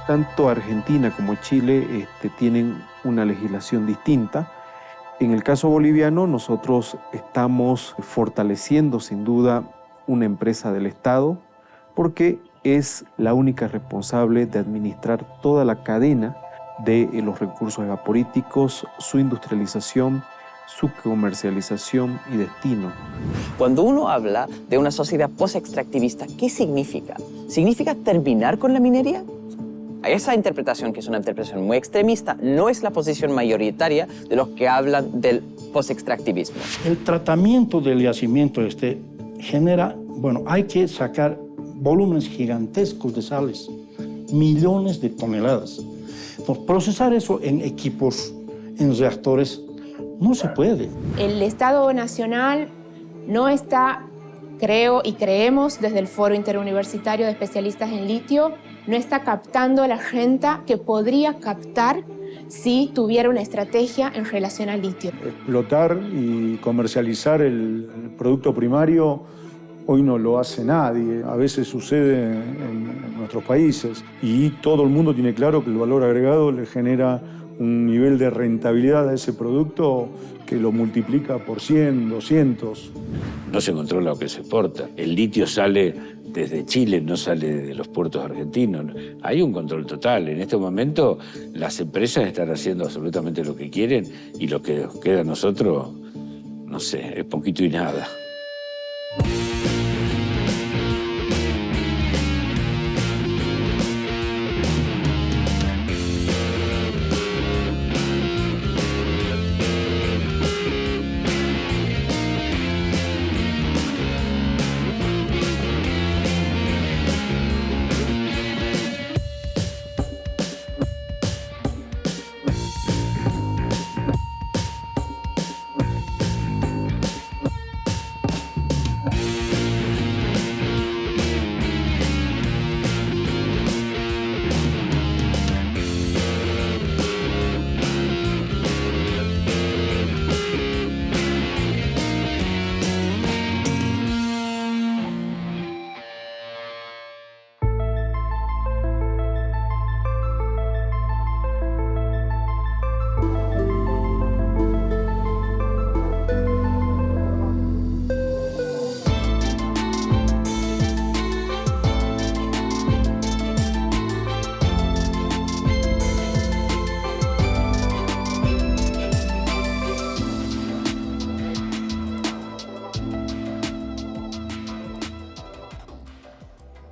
Tanto Argentina como Chile tienen una legislación distinta. En el caso boliviano, nosotros estamos fortaleciendo sin duda una empresa del Estado porque es la única responsable de administrar toda la cadena de los recursos evaporíticos, su industrialización, su comercialización y destino. Cuando uno habla de una sociedad post-extractivista, ¿qué significa? ¿Significa terminar con la minería? Esa interpretación, que es una interpretación muy extremista, no es la posición mayoritaria de los que hablan del post-extractivismo. El tratamiento del yacimiento genera, hay que sacar volúmenes gigantescos de sales, millones de toneladas. Entonces, procesar eso en equipos, en reactores, no se puede. El Estado Nacional no está, creo y creemos desde el Foro Interuniversitario de Especialistas en Litio, no está captando la renta que podría captar si tuviera una estrategia en relación al litio. Explotar y comercializar el producto primario hoy no lo hace nadie. A veces sucede en nuestros países y todo el mundo tiene claro que el valor agregado le genera un nivel de rentabilidad a ese producto que lo multiplica por 100, 200. No se controla lo que se exporta. El litio sale desde Chile, no sale de los puertos argentinos. Hay un control total. En este momento las empresas están haciendo absolutamente lo que quieren y lo que nos queda a nosotros, no sé, es poquito y nada.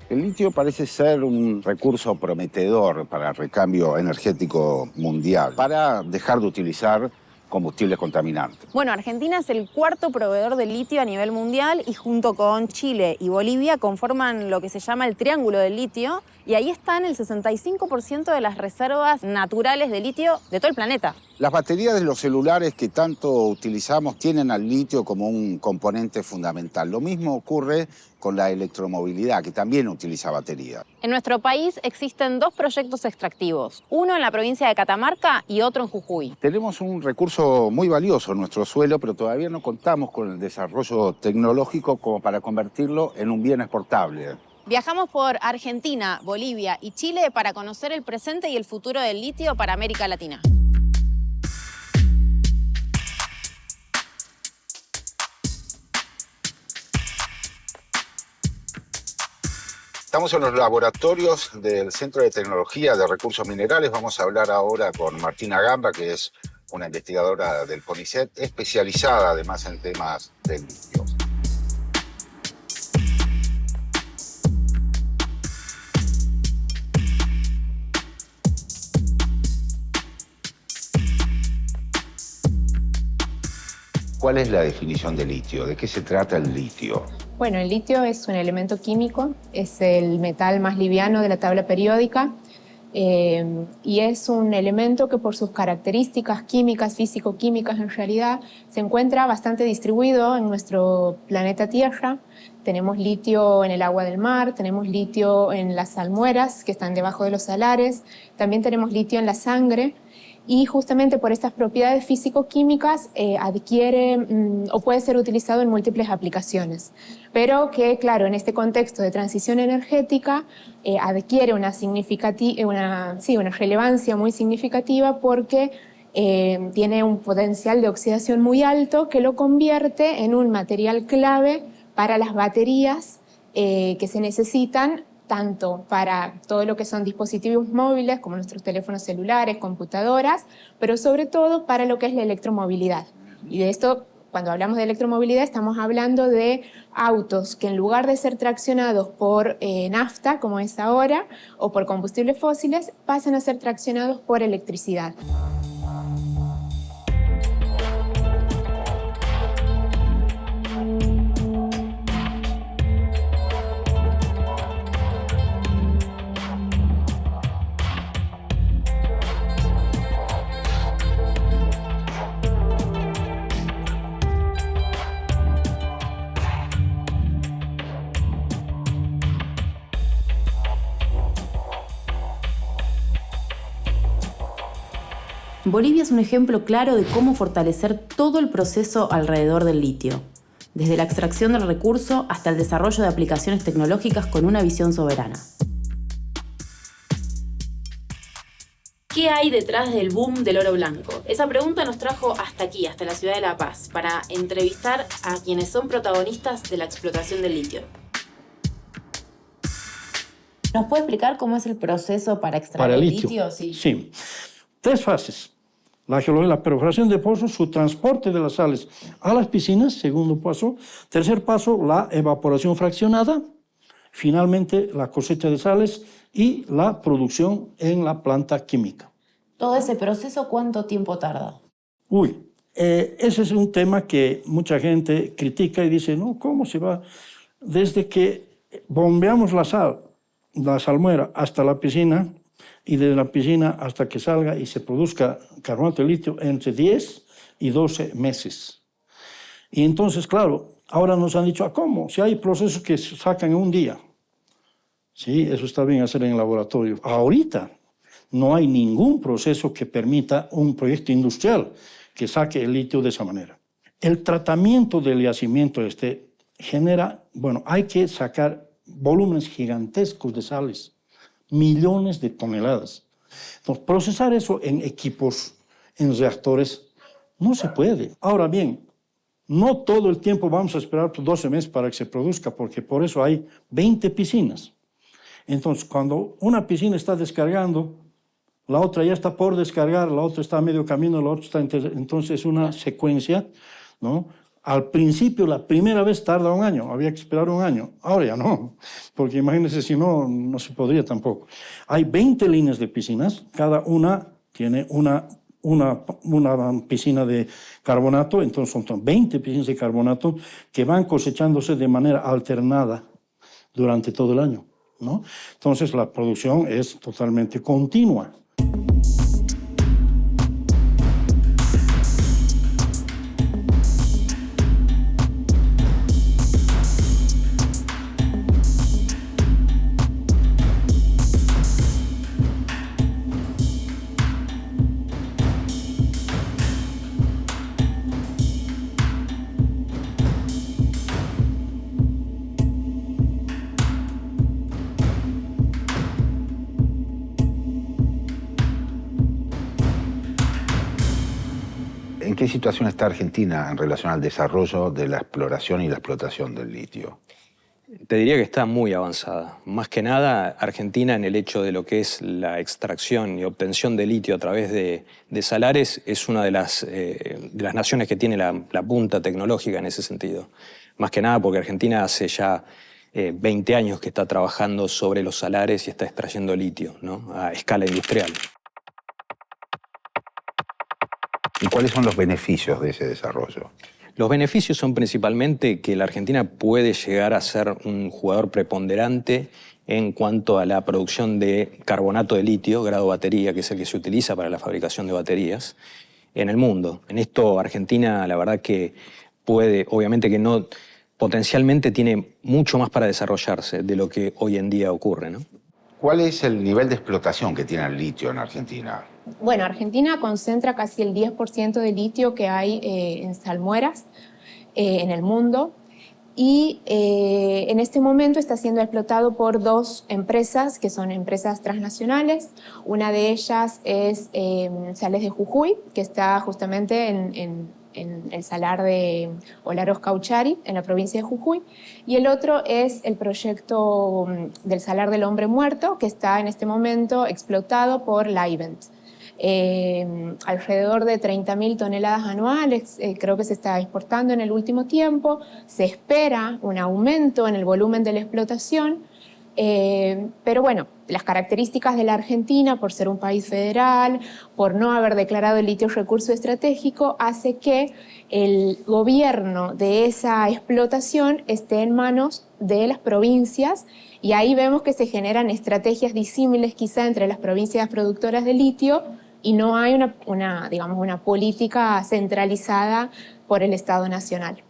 El litio parece ser un recurso prometedor para el recambio energético mundial, para dejar de utilizar combustibles contaminantes. Bueno, Argentina es el cuarto proveedor de litio a nivel mundial y junto con Chile y Bolivia conforman lo que se llama el Triángulo del Litio y ahí están el 65% de las reservas naturales de litio de todo el planeta. Las baterías de los celulares que tanto utilizamos tienen al litio como un componente fundamental. Lo mismo ocurre con la electromovilidad, que también utiliza baterías. En nuestro país existen dos proyectos extractivos, uno en la provincia de Catamarca y otro en Jujuy. Tenemos un recurso muy valioso en nuestro suelo, pero todavía no contamos con el desarrollo tecnológico como para convertirlo en un bien exportable. Viajamos por Argentina, Bolivia y Chile para conocer el presente y el futuro del litio para América Latina. Estamos en los laboratorios del Centro de Tecnología de Recursos Minerales. Vamos a hablar ahora con Martina Gamba, que es una investigadora del CONICET, especializada además en temas de litio. ¿Cuál es la definición de litio? ¿De qué se trata el litio? Bueno, el litio es un elemento químico, es el metal más liviano de la tabla periódica y es un elemento que por sus características químicas, físico-químicas en realidad, se encuentra bastante distribuido en nuestro planeta Tierra. Tenemos litio en el agua del mar, tenemos litio en las salmueras que están debajo de los salares, también tenemos litio en la sangre y justamente por estas propiedades físico-químicas adquiere o puede ser utilizado en múltiples aplicaciones, pero que, claro, en este contexto de transición energética adquiere una relevancia muy significativa porque tiene un potencial de oxidación muy alto que lo convierte en un material clave para las baterías que se necesitan tanto para todo lo que son dispositivos móviles, como nuestros teléfonos celulares, computadoras, pero sobre todo para lo que es la electromovilidad. Y de esto, cuando hablamos de electromovilidad, estamos hablando de autos que en lugar de ser traccionados por nafta, como es ahora, o por combustibles fósiles, pasan a ser traccionados por electricidad. Bolivia es un ejemplo claro de cómo fortalecer todo el proceso alrededor del litio, desde la extracción del recurso hasta el desarrollo de aplicaciones tecnológicas con una visión soberana. ¿Qué hay detrás del boom del oro blanco? Esa pregunta nos trajo hasta aquí, hasta la ciudad de La Paz, para entrevistar a quienes son protagonistas de la explotación del litio. ¿Nos puede explicar cómo es el proceso para extraer el litio? Sí. 3 fases. La perforación de pozos, su transporte de las sales a las piscinas, segundo paso. Tercer paso, la evaporación fraccionada. Finalmente, la cosecha de sales y la producción en la planta química. ¿Todo ese proceso cuánto tiempo tarda? Ese es un tema que mucha gente critica y dice, no, ¿cómo se va? Desde que bombeamos la salmuera hasta la piscina, y desde la piscina hasta que salga y se produzca carbonato de litio entre 10 y 12 meses. Y entonces, claro, ahora nos han dicho, ¿cómo? Si hay procesos que se sacan en un día. Sí, eso está bien hacer en el laboratorio. Ahorita no hay ningún proceso que permita un proyecto industrial que saque el litio de esa manera. El tratamiento del yacimiento genera, hay que sacar volúmenes gigantescos de sales, millones de toneladas. Entonces, procesar eso en equipos, en reactores, no se puede. Ahora bien, no todo el tiempo vamos a esperar por 12 meses para que se produzca, porque por eso hay 20 piscinas. Entonces, cuando una piscina está descargando, la otra ya está por descargar, la otra está a medio camino, la otra está... Entonces, es una secuencia, ¿no? Al principio, la primera vez tarda 1 año, había que esperar 1 año. Ahora ya no, porque imagínense si no, no se podría tampoco. Hay 20 líneas de piscinas, cada una tiene una piscina de carbonato, entonces son 20 piscinas de carbonato que van cosechándose de manera alternada durante todo el año, ¿no? Entonces la producción es totalmente continua. ¿En qué situación está Argentina en relación al desarrollo de la exploración y la explotación del litio? Te diría que está muy avanzada. Más que nada, Argentina en el hecho de lo que es la extracción y obtención de litio a través de salares es una de las naciones que tiene la punta tecnológica en ese sentido. Más que nada porque Argentina hace ya 20 años que está trabajando sobre los salares y está extrayendo litio, ¿no? A escala industrial. ¿Y cuáles son los beneficios de ese desarrollo? Los beneficios son principalmente que la Argentina puede llegar a ser un jugador preponderante en cuanto a la producción de carbonato de litio, grado batería, que es el que se utiliza para la fabricación de baterías en el mundo. En esto Argentina, la verdad que puede, obviamente que no, potencialmente tiene mucho más para desarrollarse de lo que hoy en día ocurre, ¿no? ¿Cuál es el nivel de explotación que tiene el litio en Argentina? Bueno, Argentina concentra casi el 10% de litio que hay en salmueras en el mundo. Y en este momento está siendo explotado por 2 empresas que son empresas transnacionales. Una de ellas es Sales de Jujuy, que está justamente en el salar de Olaroz Cauchari, en la provincia de Jujuy. Y el otro es el proyecto del salar del Hombre Muerto, que está en este momento explotado por Livent. Alrededor de 30.000 toneladas anuales creo que se está exportando en el último tiempo. Se espera un aumento en el volumen de la explotación, pero bueno, las características de la Argentina, por ser un país federal, por no haber declarado el litio recurso estratégico, hace que el gobierno de esa explotación esté en manos de las provincias, y ahí vemos que se generan estrategias disímiles quizá entre las provincias productoras de litio, y no hay una política centralizada por el Estado Nacional.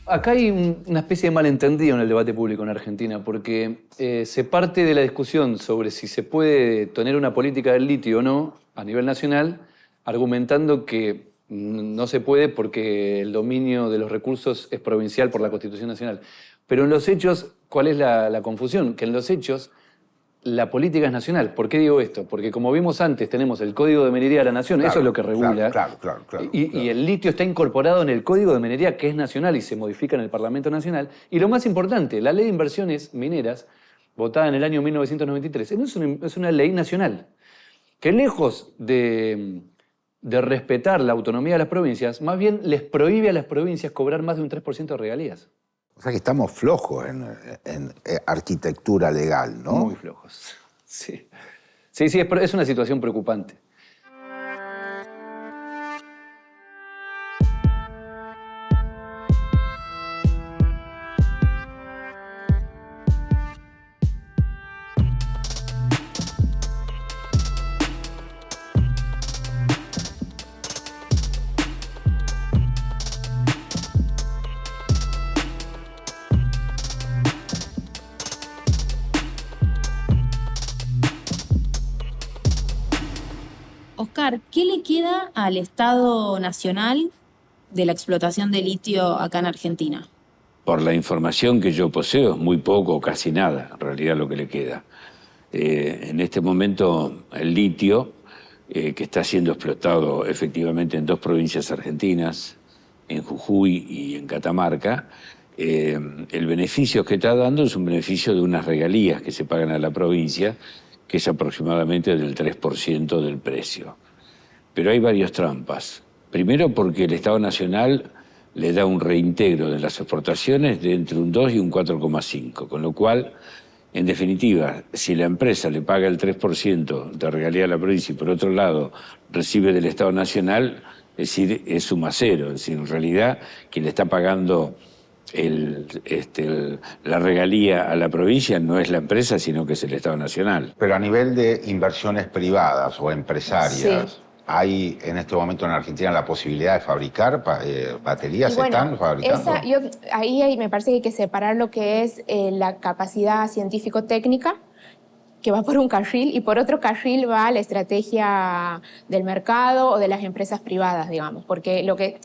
Acá hay una especie de malentendido en el debate público en Argentina, porque se parte de la discusión sobre si se puede tener una política del litio o no a nivel nacional, argumentando que no se puede porque el dominio de los recursos es provincial por la Constitución Nacional. Pero en los hechos, ¿cuál es la confusión? Que en los hechos la política es nacional. ¿Por qué digo esto? Porque como vimos antes, tenemos el Código de Minería de la Nación, Claro, eso es lo que regula. Claro. Y el litio está incorporado en el Código de Minería, que es nacional y se modifica en el Parlamento Nacional. Y lo más importante, la Ley de Inversiones Mineras, votada en el año 1993, es una ley nacional, que lejos de respetar la autonomía de las provincias, más bien les prohíbe a las provincias cobrar más de un 3% de regalías. O sea que estamos flojos en arquitectura legal, ¿no? Muy flojos. Sí, es una situación preocupante. Oscar, ¿qué le queda al Estado Nacional de la explotación de litio acá en Argentina? Por la información que yo poseo, es muy poco o casi nada, en realidad, lo que le queda. En este momento, el litio, que está siendo explotado efectivamente en 2 provincias argentinas, en Jujuy y en Catamarca, el beneficio que está dando es un beneficio de unas regalías que se pagan a la provincia, que es aproximadamente del 3% del precio. Pero hay varias trampas. Primero porque el Estado Nacional le da un reintegro de las exportaciones de entre un 2 y un 4,5, con lo cual, en definitiva, si la empresa le paga el 3% de regalía a la provincia y por otro lado recibe del Estado Nacional, es decir, es suma cero. Es decir, en realidad, quien le está pagando la regalía a la provincia no es la empresa, sino que es el Estado Nacional. Pero a nivel de inversiones privadas o empresarias, Sí. ¿hay en este momento en Argentina la posibilidad de fabricar baterías? Y bueno, ¿Están fabricando? Ahí me parece que hay que separar lo que es la capacidad científico-técnica, que va por un carril, y por otro carril va la estrategia del mercado o de las empresas privadas, digamos,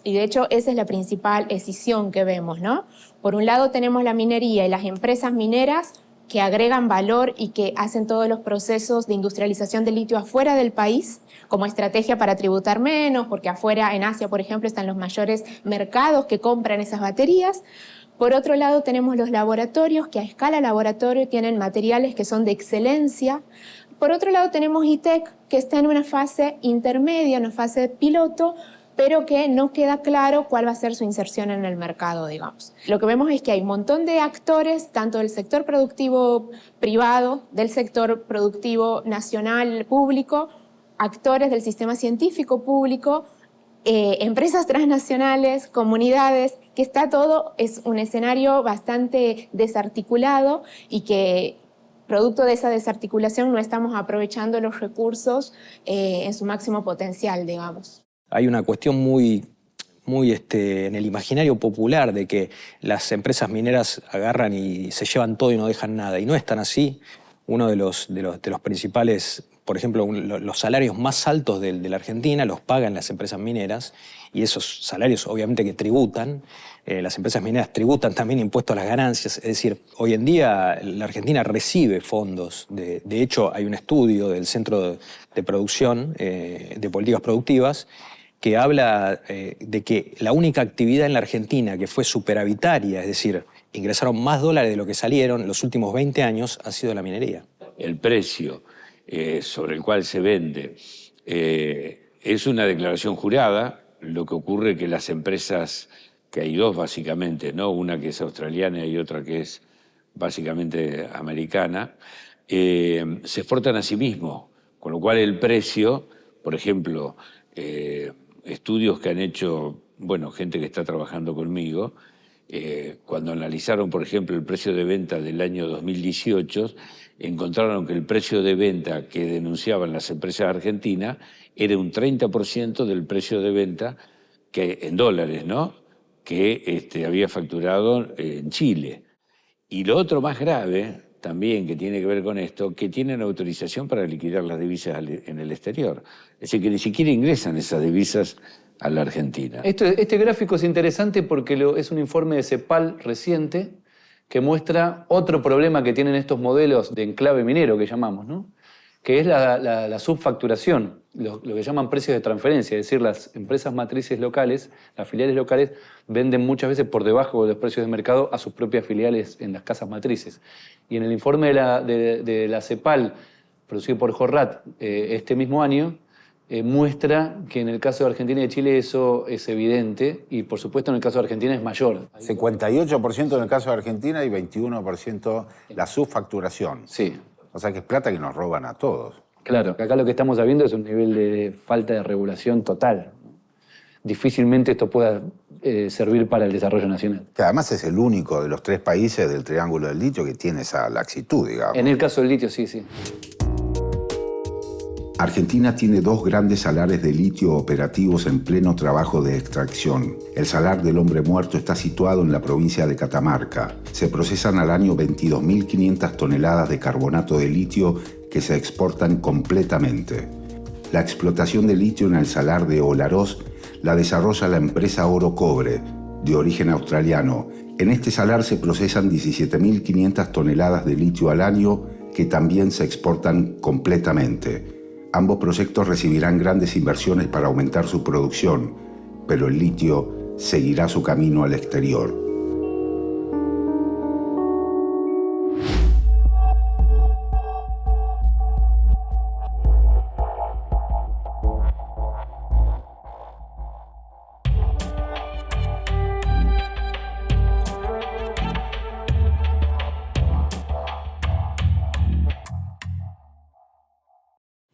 y de hecho esa es la principal escisión que vemos, ¿no? Por un lado tenemos la minería y las empresas mineras que agregan valor y que hacen todos los procesos de industrialización del litio afuera del país, como estrategia para tributar menos, porque afuera, en Asia, por ejemplo, están los mayores mercados que compran esas baterías. Por otro lado, tenemos los laboratorios que a escala laboratorio tienen materiales que son de excelencia. Por otro lado, tenemos ITEC, que está en una fase intermedia, una fase de piloto, pero que no queda claro cuál va a ser su inserción en el mercado, digamos. Lo que vemos es que hay un montón de actores, tanto del sector productivo privado, del sector productivo nacional público, actores del sistema científico público, empresas transnacionales, comunidades, que está todo, es un escenario bastante desarticulado y que producto de esa desarticulación no estamos aprovechando los recursos en su máximo potencial, digamos. Hay una cuestión muy en el imaginario popular de que las empresas mineras agarran y se llevan todo y no dejan nada. Y no es tan así. Uno de los principales, por ejemplo, los salarios más altos de la Argentina los pagan las empresas mineras, y esos salarios obviamente que tributan. Las empresas mineras tributan también impuestos a las ganancias. Es decir, hoy en día la Argentina recibe fondos. De hecho, hay un estudio del Centro de Producción de Políticas Productivas que habla de que la única actividad en la Argentina que fue superavitaria, es decir, ingresaron más dólares de lo que salieron los últimos 20 años, ha sido la minería. El precio sobre el cual se vende es una declaración jurada. Lo que ocurre es que las empresas, que hay dos básicamente, ¿no? Una que es australiana y otra que es básicamente americana, se exportan a sí mismos, con lo cual el precio, por ejemplo, estudios que han hecho, bueno, gente que está trabajando conmigo, cuando analizaron, por ejemplo, el precio de venta del año 2018, encontraron que el precio de venta que denunciaban las empresas argentinas era un 30% del precio de venta que, en dólares, ¿no?, que había facturado en Chile. Y lo otro más grave también que tiene que ver con esto, que tienen autorización para liquidar las divisas en el exterior. Es decir, que ni siquiera ingresan esas divisas a la Argentina. Este gráfico es interesante porque es un informe de CEPAL reciente que muestra otro problema que tienen estos modelos de enclave minero que llamamos, ¿no? Que es la subfacturación, lo que llaman precios de transferencia, es decir, las empresas matrices locales, las filiales locales, venden muchas veces por debajo de los precios de mercado a sus propias filiales en las casas matrices. Y en el informe de la CEPAL, producido por Jorrat este mismo año, muestra que en el caso de Argentina y de Chile eso es evidente, y por supuesto en el caso de Argentina es mayor. 58% en el caso de Argentina y 21% la subfacturación. Sí. O sea que es plata que nos roban a todos. Claro, acá lo que estamos viendo es un nivel de falta de regulación total. Difícilmente esto pueda servir para el desarrollo nacional. Que además es el único de los 3 países del Triángulo del Litio que tiene esa laxitud, digamos. En el caso del litio, sí, sí. Argentina tiene 2 grandes salares de litio operativos en pleno trabajo de extracción. El Salar del Hombre Muerto está situado en la provincia de Catamarca. Se procesan al año 22.500 toneladas de carbonato de litio que se exportan completamente. La explotación de litio en el Salar de Olaroz la desarrolla la empresa Oro Cobre, de origen australiano. En este salar se procesan 17.500 toneladas de litio al año que también se exportan completamente. Ambos proyectos recibirán grandes inversiones para aumentar su producción, pero el litio seguirá su camino al exterior.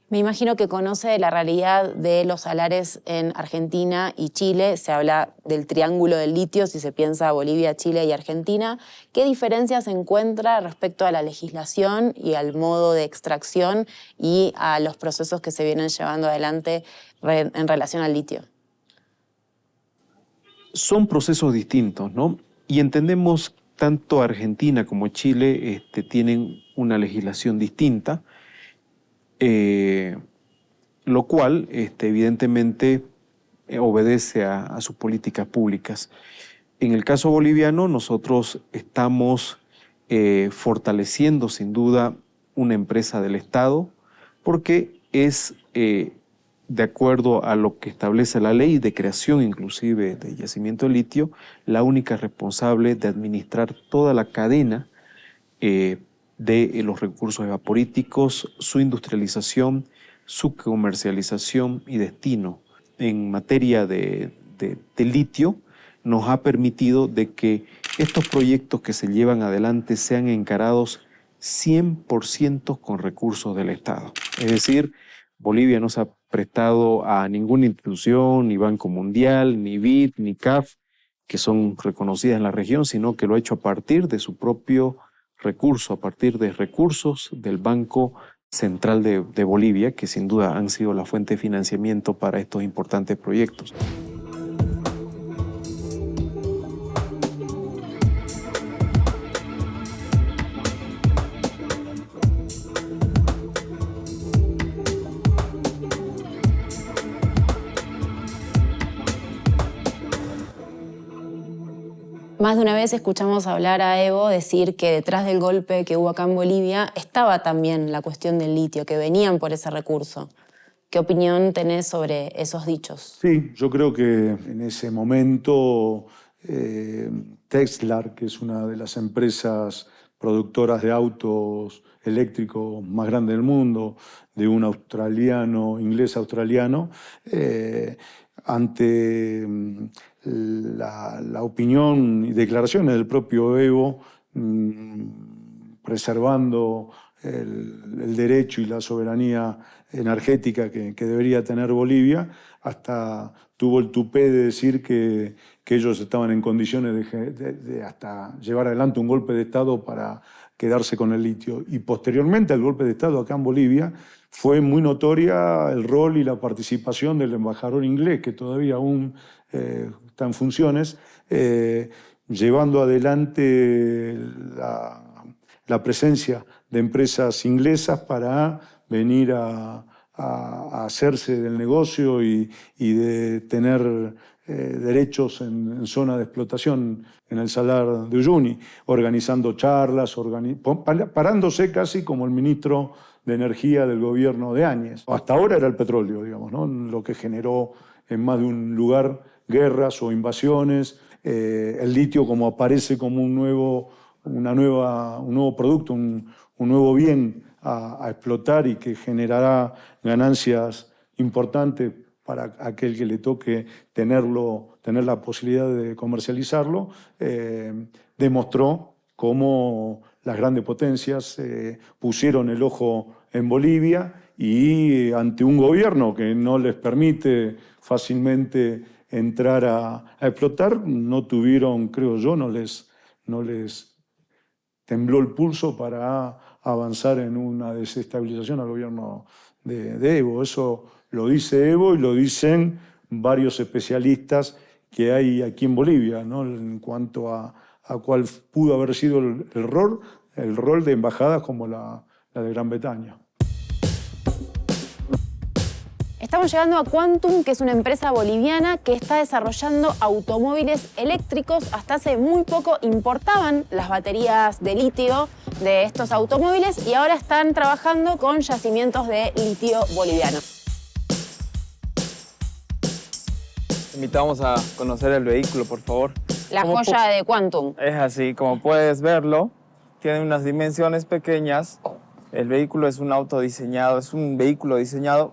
Me imagino que conoce la realidad de los salares en Argentina y Chile. Se habla del triángulo del litio, si se piensa Bolivia, Chile y Argentina. ¿Qué diferencias encuentra respecto a la legislación y al modo de extracción y a los procesos que se vienen llevando adelante en relación al litio? Son procesos distintos, ¿no? Y entendemos tanto Argentina como Chile tienen una legislación distinta. Lo cual evidentemente obedece a sus políticas públicas. En el caso boliviano, nosotros estamos fortaleciendo sin duda una empresa del Estado porque es, de acuerdo a lo que establece la ley de creación inclusive de yacimiento de litio, la única responsable de administrar toda la cadena de los recursos evaporíticos, su industrialización, su comercialización y destino. En materia de litio, nos ha permitido de que estos proyectos que se llevan adelante sean encarados 100% con recursos del Estado. Es decir, Bolivia no se ha prestado a ninguna institución, ni Banco Mundial, ni BID, ni CAF, que son reconocidas en la región, sino que lo ha hecho a partir de su propio recurso, a partir de recursos del Banco Central de Bolivia, que sin duda han sido la fuente de financiamiento para estos importantes proyectos. Más de una vez escuchamos hablar a Evo decir que detrás del golpe que hubo acá en Bolivia estaba también la cuestión del litio, que venían por ese recurso. ¿Qué opinión tenés sobre esos dichos? Sí, yo creo que en ese momento Tesla, que es una de las empresas productoras de autos eléctricos más grandes del mundo, de un inglés australiano, ante la opinión y declaraciones del propio Evo, preservando el derecho y la soberanía energética que debería tener Bolivia, hasta tuvo el tupé de decir que ellos estaban en condiciones de hasta llevar adelante un golpe de Estado para quedarse con el litio. Y posteriormente al golpe de Estado acá en Bolivia, fue muy notoria el rol y la participación del embajador inglés, que todavía aún está en funciones, llevando adelante la presencia de empresas inglesas para venir a hacerse del negocio y de tener derechos en zona de explotación en el Salar de Uyuni, organizando charlas, parándose casi como el ministro de Energía del gobierno de Áñez. Hasta ahora era el petróleo, digamos, ¿no? Lo que generó en más de un lugar guerras o invasiones. El litio como aparece como un nuevo producto, un nuevo bien a explotar y que generará ganancias importantes para aquel que le toque tener la posibilidad de comercializarlo, demostró cómo las grandes potencias pusieron el ojo en Bolivia y ante un gobierno que no les permite fácilmente entrar a explotar, no tuvieron, creo yo, no les tembló el pulso para avanzar en una desestabilización al gobierno de Evo. Eso lo dice Evo y lo dicen varios especialistas que hay aquí en Bolivia, ¿no? En cuanto a cuál pudo haber sido el rol de embajadas como la de Gran Bretaña. Estamos llegando a Quantum, que es una empresa boliviana que está desarrollando automóviles eléctricos. Hasta hace muy poco importaban las baterías de litio de estos automóviles y ahora están trabajando con yacimientos de litio boliviano. Invitamos a conocer el vehículo, por favor. La joya de Quantum. Es así, como puedes verlo, tiene unas dimensiones pequeñas. El vehículo es un auto diseñado, es un vehículo diseñado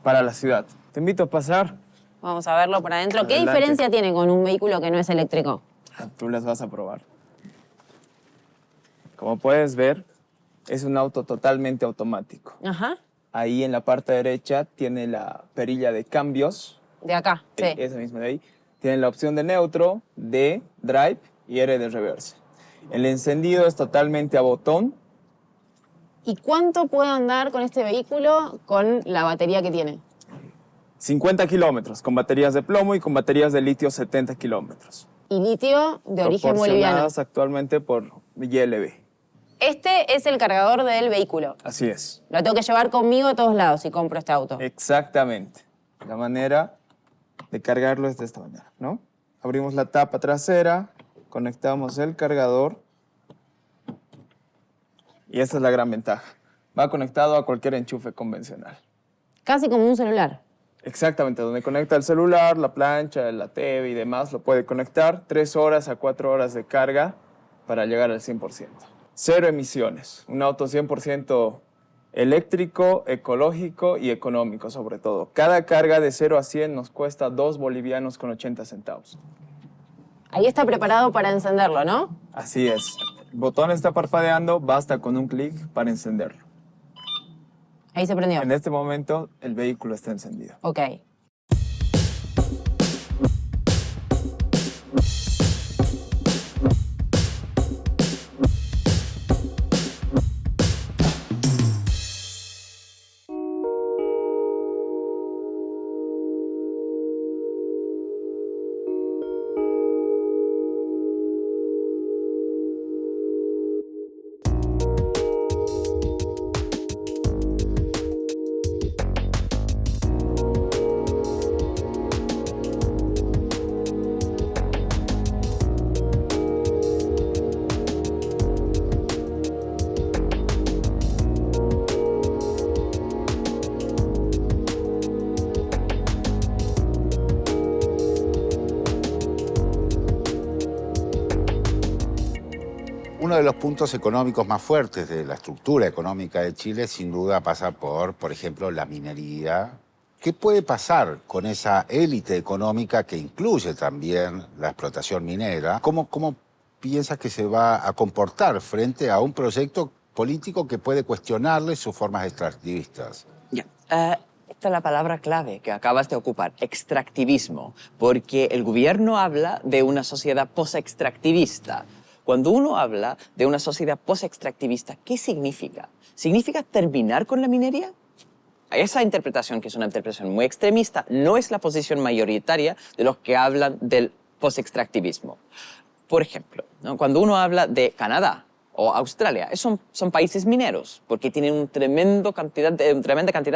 para la ciudad. Te invito a pasar. Vamos a verlo por adentro. ¿Qué Adelante. diferencia tiene con un vehículo que no es eléctrico? Tú las vas a probar. Como puedes ver, es un auto totalmente automático. Ajá. Ahí en la parte derecha tiene la perilla de cambios. De acá, sí. Esa misma de ahí. Tiene la opción de neutro, de drive y R de reverse. El encendido es totalmente a botón. ¿Y cuánto puede andar con este vehículo con la batería que tiene? 50 kilómetros, con baterías de plomo y con baterías de litio 70 kilómetros. Y litio de origen boliviano. Proporcionadas actualmente por YLB. Este es el cargador del vehículo. Así es. Lo tengo que llevar conmigo a todos lados si compro este auto. Exactamente. La manera de cargarlo es de esta manera, ¿no? Abrimos la tapa trasera, conectamos el cargador y esa es la gran ventaja. Va conectado a cualquier enchufe convencional. Casi como un celular. Exactamente, donde conecta el celular, la plancha, la TV y demás, lo puede conectar 3 horas a 4 horas de carga para llegar al 100%. Cero emisiones, un auto 100% eléctrico, ecológico y económico sobre todo. Cada carga de 0 a 100 nos cuesta 2 bolivianos con 80 centavos. Ahí está preparado para encenderlo, ¿no? Así es. El botón está parpadeando, basta con un clic para encenderlo. Ahí se prendió. En este momento el vehículo está encendido. Ok. Uno de los puntos económicos más fuertes de la estructura económica de Chile sin duda pasa por ejemplo, la minería. ¿Qué puede pasar con esa élite económica que incluye también la explotación minera? ¿Cómo piensas que se va a comportar frente a un proyecto político que puede cuestionarle sus formas extractivistas? Esta es la palabra clave que acabas de ocupar, extractivismo, porque el gobierno habla de una sociedad post-extractivista. Cuando uno habla de una sociedad post-extractivista, ¿qué significa? ¿Significa terminar con la minería? Esa interpretación, que es una interpretación muy extremista, no es la posición mayoritaria de los que hablan del post-extractivismo. Por ejemplo, ¿no? Cuando uno habla de Canadá o Australia, son países mineros porque tienen una tremenda cantidad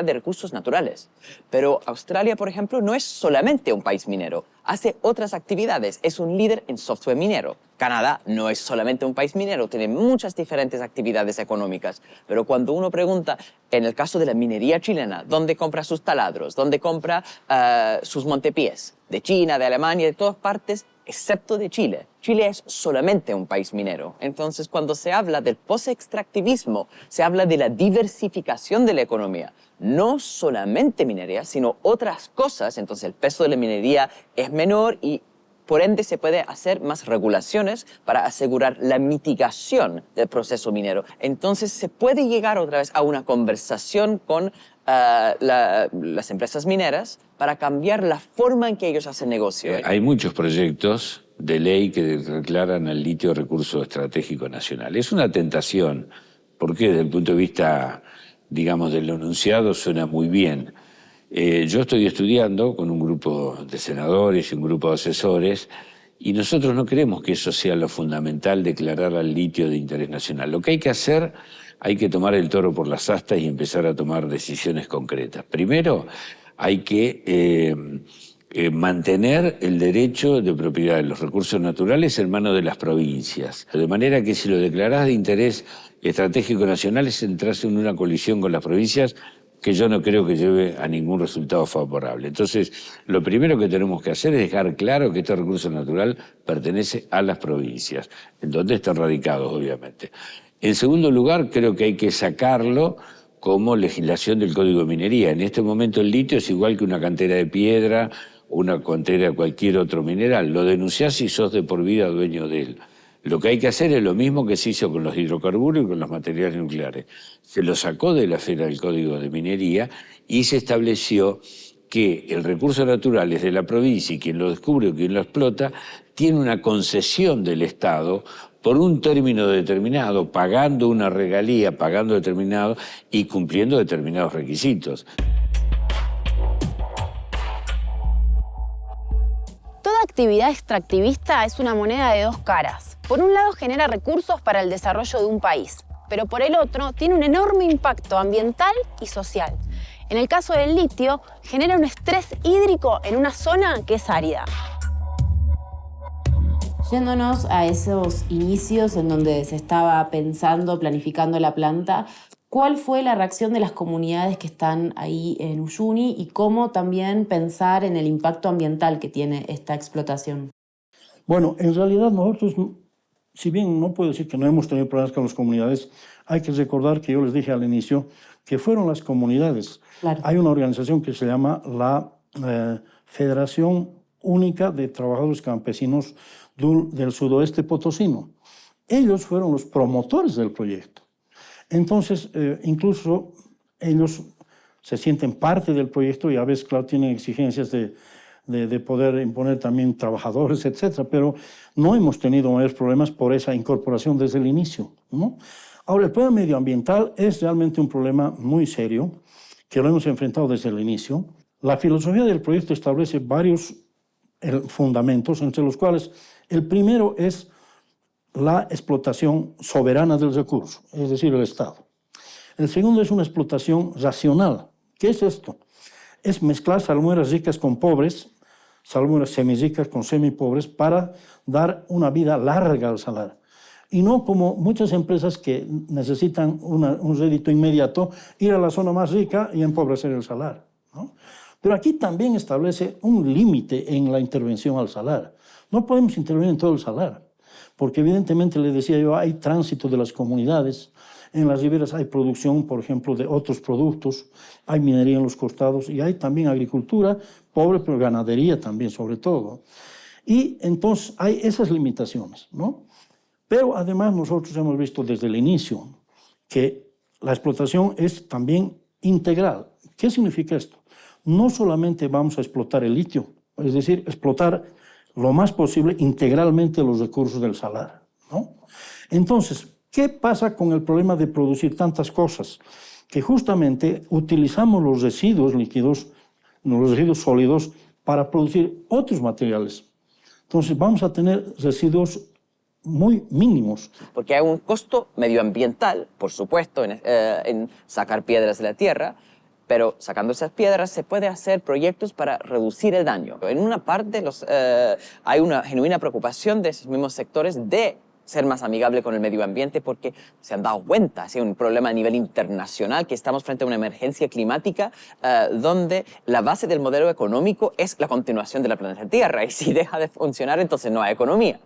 de recursos naturales. Pero Australia, por ejemplo, no es solamente un país minero, hace otras actividades, es un líder en software minero. Canadá no es solamente un país minero, tiene muchas diferentes actividades económicas. Pero cuando uno pregunta, en el caso de la minería chilena, ¿dónde compra sus taladros? ¿Dónde compra sus montepiés? De China, de Alemania, de todas partes, excepto de Chile. Chile es solamente un país minero. Entonces, cuando se habla del post-extractivismo, se habla de la diversificación de la economía. No solamente minería, sino otras cosas. Entonces, el peso de la minería es menor y, por ende, se puede hacer más regulaciones para asegurar la mitigación del proceso minero. Entonces, se puede llegar otra vez a una conversación con las empresas mineras para cambiar la forma en que ellos hacen negocio. Hay muchos proyectos de ley que declaran el litio recurso estratégico nacional. Es una tentación, porque desde el punto de vista, digamos, del enunciado suena muy bien. Yo estoy estudiando con un grupo de senadores y un grupo de asesores y nosotros no queremos que eso sea lo fundamental, declarar al litio de interés nacional. Lo que hay que hacer, hay que tomar el toro por las astas y empezar a tomar decisiones concretas. Primero, hay que mantener el derecho de propiedad de los recursos naturales en manos de las provincias. De manera que si lo declarás de interés estratégico nacional es entrarse en una colisión con las provincias que yo no creo que lleve a ningún resultado favorable. Entonces, lo primero que tenemos que hacer es dejar claro que este recurso natural pertenece a las provincias, en donde están radicados, obviamente. En segundo lugar, creo que hay que sacarlo como legislación del Código de Minería. En este momento el litio es igual que una cantera de piedra, una cantera de cualquier otro mineral. Lo denunciás y sos de por vida dueño de él. Lo que hay que hacer es lo mismo que se hizo con los hidrocarburos y con los materiales nucleares. Se lo sacó de la esfera del Código de Minería y se estableció que el recurso natural es de la provincia y quien lo descubre o quien lo explota tiene una concesión del Estado por un término determinado, pagando una regalía, pagando determinado y cumpliendo determinados requisitos. Toda actividad extractivista es una moneda de dos caras. Por un lado genera recursos para el desarrollo de un país, pero por el otro tiene un enorme impacto ambiental y social. En el caso del litio, genera un estrés hídrico en una zona que es árida. Yéndonos a esos inicios en donde se estaba pensando, planificando la planta, ¿cuál fue la reacción de las comunidades que están ahí en Uyuni y cómo también pensar en el impacto ambiental que tiene esta explotación? Bueno, en realidad nosotros, si bien no puedo decir que no hemos tenido problemas con las comunidades, hay que recordar que yo les dije al inicio que fueron las comunidades. Claro. Hay una organización que se llama la Federación Única de Trabajadores Campesinos del Sudoeste Potosino. Ellos fueron los promotores del proyecto. Entonces, incluso ellos se sienten parte del proyecto y a veces, claro, tienen exigencias de poder imponer también trabajadores, etcétera, pero no hemos tenido mayores problemas por esa incorporación desde el inicio, ¿no? Ahora, el problema medioambiental es realmente un problema muy serio, que lo hemos enfrentado desde el inicio. La filosofía del proyecto establece varios fundamentos, entre los cuales el primero es la explotación soberana del recurso, es decir, el Estado. El segundo es una explotación racional. ¿Qué es esto? Es mezclar salmueras ricas con pobres, salmueras semirricas con semipobres, para dar una vida larga al salar. Y no como muchas empresas que necesitan un rédito inmediato, ir a la zona más rica y empobrecer el salar, ¿no? Pero aquí también establece un límite en la intervención al salar. No podemos intervenir en todo el salar, porque evidentemente, le decía yo, hay tránsito de las comunidades. En las riberas hay producción, por ejemplo, de otros productos, hay minería en los costados y hay también agricultura pobre, pero ganadería también, sobre todo. Y entonces hay esas limitaciones, ¿no? Pero además nosotros hemos visto desde el inicio que la explotación es también integral. ¿Qué significa esto? No solamente vamos a explotar el litio, es decir, explotar lo más posible integralmente los recursos del salar, ¿no? Entonces, ¿qué pasa con el problema de producir tantas cosas? Que justamente utilizamos los residuos líquidos, los residuos sólidos, para producir otros materiales. Entonces vamos a tener residuos muy mínimos. Porque hay un costo medioambiental, por supuesto, en sacar piedras de la tierra, pero sacando esas piedras se puede hacer proyectos para reducir el daño. En una parte hay una genuina preocupación de esos mismos sectores de ser más amigable con el medio ambiente porque se han dado cuenta, ha sido un problema a nivel internacional, que estamos frente a una emergencia climática donde la base del modelo económico es la continuación de la planeta Tierra, y si deja de funcionar entonces no hay economía.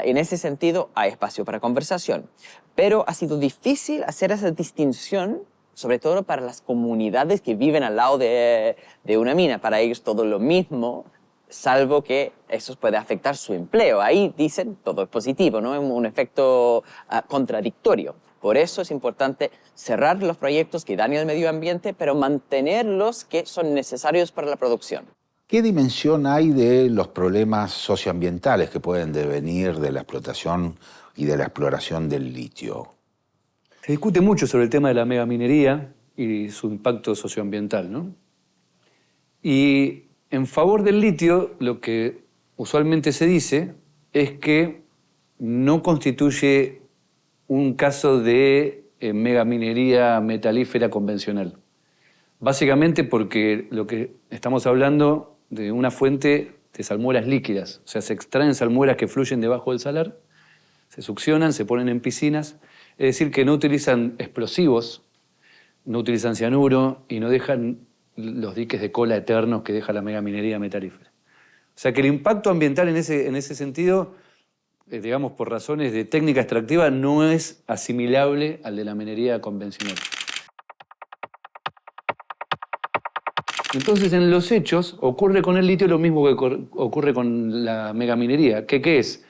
En ese sentido hay espacio para conversación, pero ha sido difícil hacer esa distinción, sobre todo para las comunidades que viven al lado de una mina. Para ellos todo lo mismo, salvo que eso puede afectar su empleo. Ahí dicen todo es positivo, ¿no? Es un efecto contradictorio. Por eso es importante cerrar los proyectos que dañan el medio ambiente, pero mantener los que son necesarios para la producción. ¿Qué dimensión hay de los problemas socioambientales que pueden devenir de la explotación y de la exploración del litio? Se discute mucho sobre el tema de la megaminería y su impacto socioambiental, ¿no? Y en favor del litio, lo que usualmente se dice es que no constituye un caso de megaminería metalífera convencional. Básicamente porque lo que estamos hablando de una fuente de salmueras líquidas. O sea, se extraen salmueras que fluyen debajo del salar, se succionan, se ponen en piscinas. Es decir, que no utilizan explosivos, no utilizan cianuro y no dejan los diques de cola eternos que deja la megaminería metalífera. O sea que el impacto ambiental en ese sentido, digamos por razones de técnica extractiva, no es asimilable al de la minería convencional. Entonces, en los hechos, ocurre con el litio lo mismo que ocurre con la megaminería. ¿Qué es?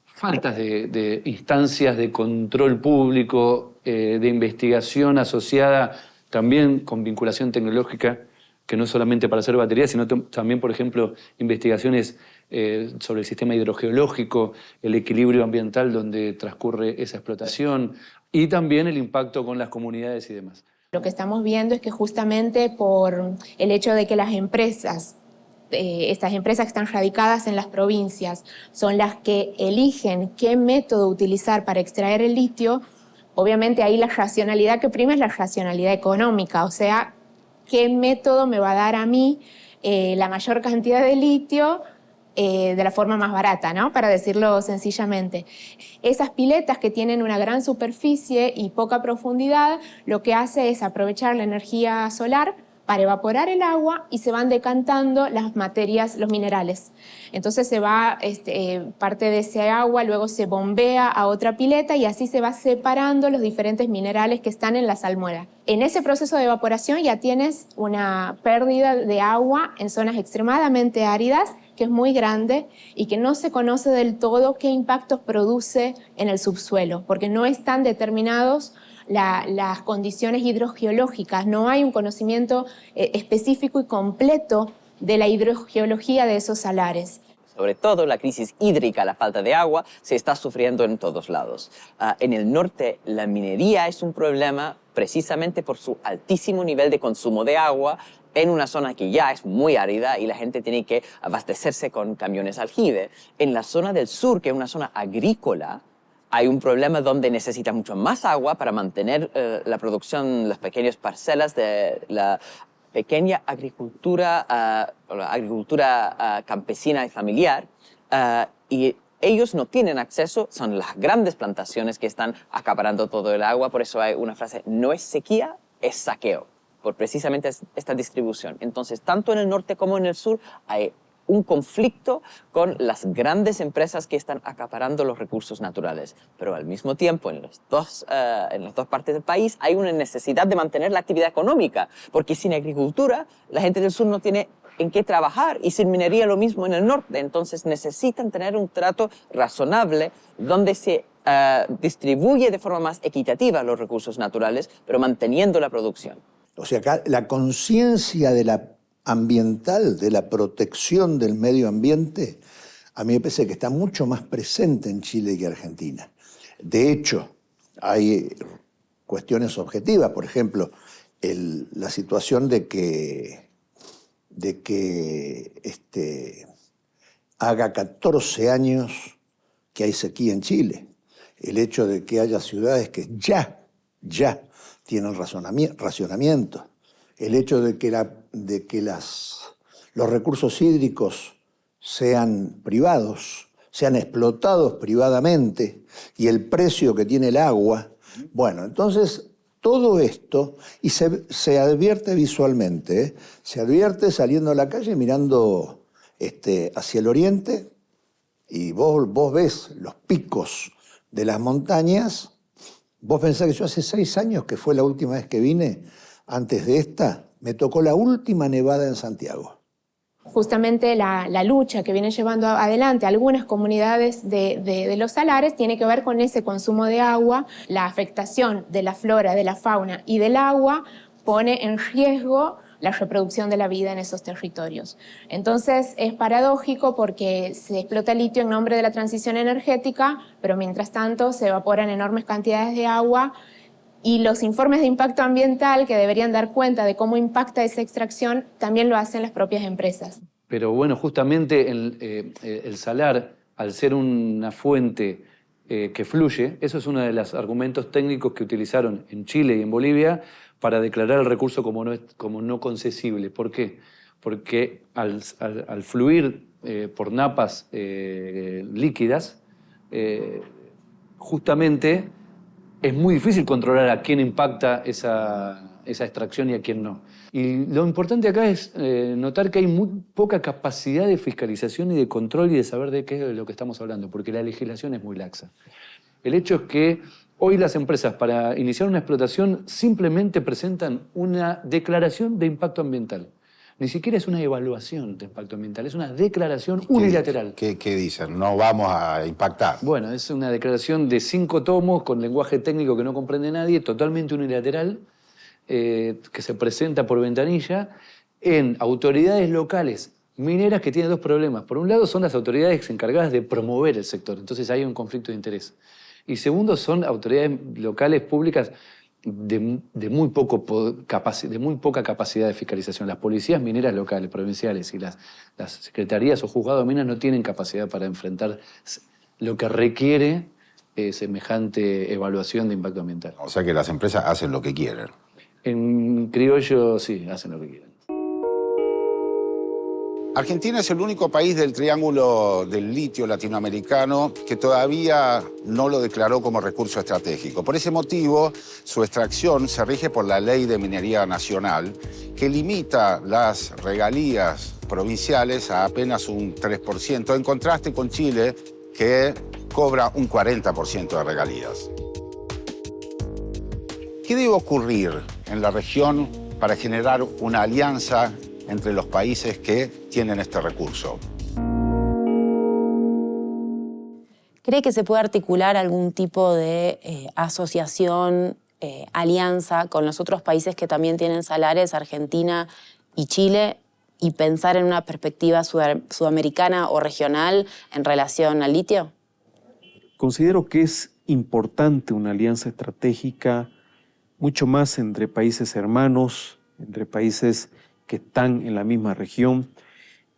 Faltas de instancias de control público, de investigación asociada también con vinculación tecnológica, que no es solamente para hacer baterías, sino también, por ejemplo, investigaciones sobre el sistema hidrogeológico, el equilibrio ambiental donde transcurre esa explotación y también el impacto con las comunidades y demás. Lo que estamos viendo es que justamente por el hecho de que las empresas, estas empresas que están radicadas en las provincias, son las que eligen qué método utilizar para extraer el litio, obviamente ahí la racionalidad que prima es la racionalidad económica, o sea, qué método me va a dar a mí la mayor cantidad de litio de la forma más barata, ¿no? Para decirlo sencillamente. Esas piletas que tienen una gran superficie y poca profundidad, lo que hace es aprovechar la energía solar para evaporar el agua y se van decantando las materias, los minerales. Entonces se va, parte de ese agua luego se bombea a otra pileta y así se va separando los diferentes minerales que están en la salmuera. En ese proceso de evaporación ya tienes una pérdida de agua en zonas extremadamente áridas, que es muy grande y que no se conoce del todo qué impactos produce en el subsuelo, porque no están determinados las condiciones hidrogeológicas. No hay un conocimiento específico y completo de la hidrogeología de esos salares. Sobre todo la crisis hídrica, la falta de agua, se está sufriendo en todos lados. En el norte, la minería es un problema precisamente por su altísimo nivel de consumo de agua en una zona que ya es muy árida y la gente tiene que abastecerse con camiones aljibe. En la zona del sur, que es una zona agrícola, hay un problema donde necesita mucho más agua para mantener la producción, las pequeñas parcelas de la pequeña agricultura, la agricultura campesina y familiar, y ellos no tienen acceso, son las grandes plantaciones que están acaparando todo el agua, por eso hay una frase, no es sequía, es saqueo, por precisamente esta distribución. Entonces, tanto en el norte como en el sur hay un conflicto con las grandes empresas que están acaparando los recursos naturales. Pero al mismo tiempo, en las dos partes del país hay una necesidad de mantener la actividad económica, porque sin agricultura la gente del sur no tiene en qué trabajar y sin minería lo mismo en el norte. Entonces necesitan tener un trato razonable donde se distribuye de forma más equitativa los recursos naturales, pero manteniendo la producción. O sea, acá la conciencia de la ambiental, de la protección del medio ambiente, a mí me parece que está mucho más presente en Chile que Argentina. De hecho, hay cuestiones objetivas, por ejemplo, la situación de que haga 14 años que hay sequía en Chile. El hecho de que haya ciudades que ya tienen racionamiento. El hecho de que los recursos hídricos sean privados, sean explotados privadamente, y el precio que tiene el agua. Bueno, entonces todo esto, y se advierte visualmente, se advierte saliendo a la calle mirando hacia el oriente, y vos ves los picos de las montañas. Vos pensás que yo hace 6 años, que fue la última vez que vine, antes de esta, me tocó la última nevada en Santiago. Justamente la lucha que vienen llevando adelante algunas comunidades de los salares tiene que ver con ese consumo de agua. La afectación de la flora, de la fauna y del agua pone en riesgo la reproducción de la vida en esos territorios. Entonces es paradójico porque se explota el litio en nombre de la transición energética, pero mientras tanto se evaporan enormes cantidades de agua, y los informes de impacto ambiental que deberían dar cuenta de cómo impacta esa extracción también lo hacen las propias empresas. Pero bueno, justamente el salar, al ser una fuente que fluye, eso es uno de los argumentos técnicos que utilizaron en Chile y en Bolivia para declarar el recurso como no concesible. ¿Por qué? Porque al fluir por napas líquidas, justamente es muy difícil controlar a quién impacta esa extracción y a quién no. Y lo importante acá es notar que hay muy poca capacidad de fiscalización y de control y de saber de qué es de lo que estamos hablando, porque la legislación es muy laxa. El hecho es que hoy las empresas, para iniciar una explotación, simplemente presentan una declaración de impacto ambiental. Ni siquiera es una evaluación de impacto ambiental, es una declaración unilateral. ¿Qué dicen? No vamos a impactar. Bueno, es una declaración de 5 tomos con lenguaje técnico que no comprende nadie, totalmente unilateral, que se presenta por ventanilla en autoridades locales mineras que tienen 2 problemas. Por un lado son las autoridades encargadas de promover el sector, entonces hay un conflicto de interés. Y segundo son autoridades locales públicas de muy poca capacidad de fiscalización. Las policías mineras locales, provinciales y las secretarías o juzgados de minas no tienen capacidad para enfrentar lo que requiere semejante evaluación de impacto ambiental. O sea que las empresas hacen lo que quieren. En criollo, sí, hacen lo que quieren. Argentina es el único país del triángulo del litio latinoamericano que todavía no lo declaró como recurso estratégico. Por ese motivo, su extracción se rige por la Ley de Minería Nacional, que limita las regalías provinciales a apenas un 3%, en contraste con Chile, que cobra un 40% de regalías. ¿Qué debe ocurrir en la región para generar una alianza entre los países que tienen este recurso? ¿Cree que se puede articular algún tipo de asociación alianza con los otros países que también tienen salares, Argentina y Chile, y pensar en una perspectiva sudamericana o regional en relación al litio? Considero que es importante una alianza estratégica mucho más entre países hermanos, entre países que están en la misma región,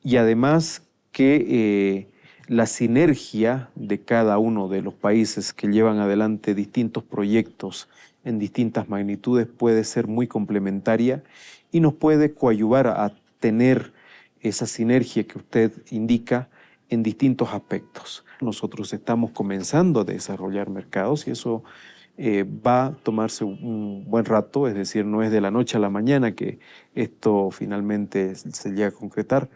y además que la sinergia de cada uno de los países que llevan adelante distintos proyectos en distintas magnitudes puede ser muy complementaria y nos puede coadyuvar a tener esa sinergia que usted indica en distintos aspectos. Nosotros estamos comenzando a desarrollar mercados y eso va a tomarse un buen rato, es decir, no es de la noche a la mañana que esto finalmente se llega a concretar,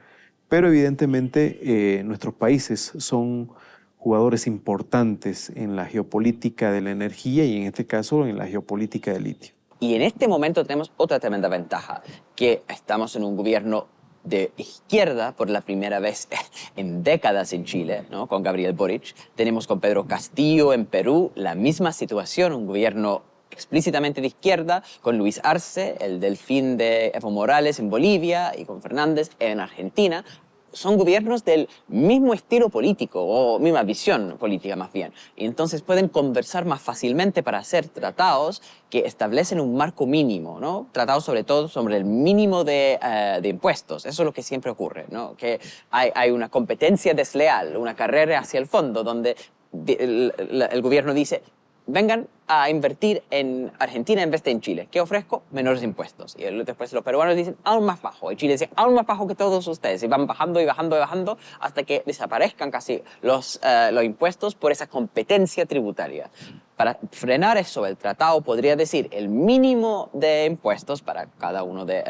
pero evidentemente nuestros países son jugadores importantes en la geopolítica de la energía y en este caso en la geopolítica del litio. Y en este momento tenemos otra tremenda ventaja, que estamos en un gobierno de izquierda por la primera vez en décadas en Chile, ¿no? Con Gabriel Boric. Tenemos con Pedro Castillo en Perú la misma situación, un gobierno explícitamente de izquierda, con Luis Arce, el delfín de Evo Morales en Bolivia, y con Fernández en Argentina. Son gobiernos del mismo estilo político, o misma visión política más bien. Y entonces pueden conversar más fácilmente para hacer tratados que establecen un marco mínimo, ¿no? Tratados sobre todo sobre el mínimo de impuestos. Eso es lo que siempre ocurre, ¿no? Que hay una competencia desleal, una carrera hacia el fondo, donde el gobierno dice: vengan a invertir en Argentina en vez de en Chile. ¿Qué ofrezco? Menores impuestos. Y después los peruanos dicen aún más bajo. Y Chile dice aún más bajo que todos ustedes. Y van bajando y bajando y bajando hasta que desaparezcan casi los impuestos por esa competencia tributaria. Para frenar eso, el tratado podría decir el mínimo de impuestos para cada uno de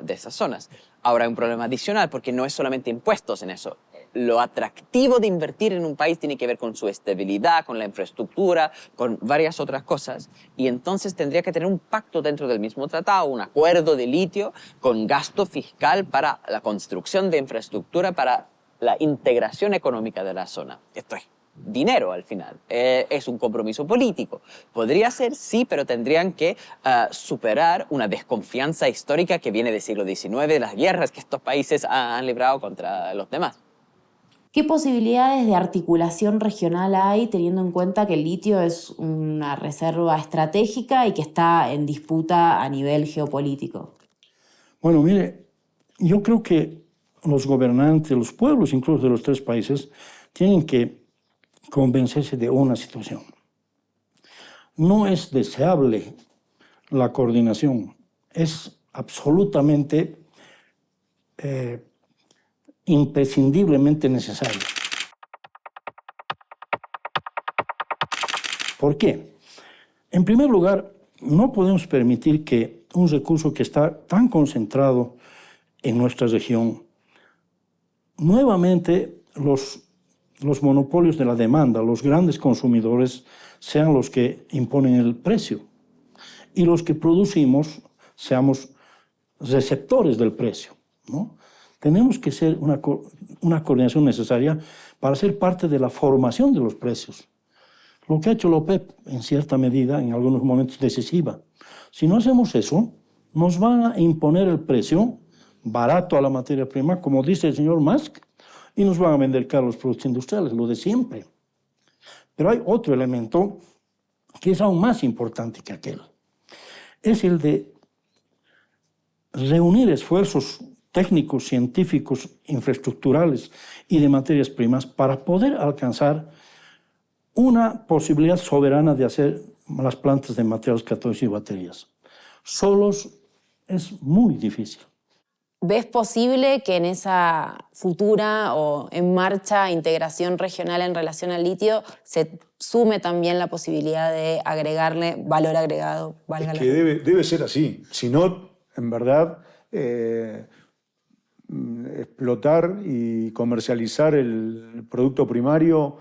esas zonas. Ahora hay un problema adicional porque no es solamente impuestos en eso. Lo atractivo de invertir en un país tiene que ver con su estabilidad, con la infraestructura, con varias otras cosas. Y entonces tendría que tener un pacto dentro del mismo tratado, un acuerdo de litio con gasto fiscal para la construcción de infraestructura, para la integración económica de la zona. Esto es dinero al final. Es un compromiso político. Podría ser, sí, pero tendrían que superar una desconfianza histórica que viene del siglo XIX, de las guerras que estos países han librado contra los demás. ¿Qué posibilidades de articulación regional hay teniendo en cuenta que el litio es una reserva estratégica y que está en disputa a nivel geopolítico? Bueno, mire, yo creo que los gobernantes, los pueblos incluso de los tres países, tienen que convencerse de una situación. No es deseable la coordinación, es absolutamente imprescindiblemente necesario. ¿Por qué? En primer lugar, no podemos permitir que un recurso que está tan concentrado en nuestra región, nuevamente los monopolios de la demanda, los grandes consumidores, sean los que imponen el precio y los que producimos seamos receptores del precio, ¿no? Tenemos que ser una coordinación necesaria para ser parte de la formación de los precios. Lo que ha hecho la OPEP, en cierta medida, en algunos momentos decisiva. Si no hacemos eso, nos van a imponer el precio barato a la materia prima, como dice el señor Musk, y nos van a vender caros los productos industriales, lo de siempre. Pero hay otro elemento que es aún más importante que aquel. Es el de reunir esfuerzos técnicos, científicos, infraestructurales y de materias primas para poder alcanzar una posibilidad soberana de hacer las plantas de materiales catódicos y baterías. Solos es muy difícil. ¿Ves posible que en esa futura o en marcha integración regional en relación al litio se sume también la posibilidad de agregarle valor agregado? Es que debe ser así. Si no, en verdad, explotar y comercializar el producto primario